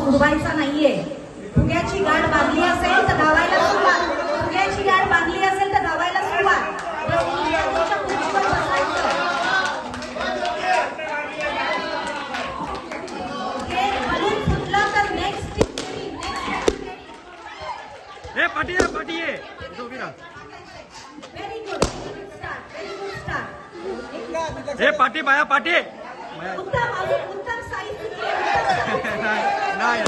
उडवायचा नाहीये. फुग्याची गाठ बांधली असेल तर धावायला सुरुवात. फुग्याची गाठ बांधली असेल तर धावायला सुरुवात. बलून फुटलं तर नेक्स्ट पाठी आहे very good start. Very good start. हे पाठी माया पाठी उत्तम. अजून उत्तम साईज नाही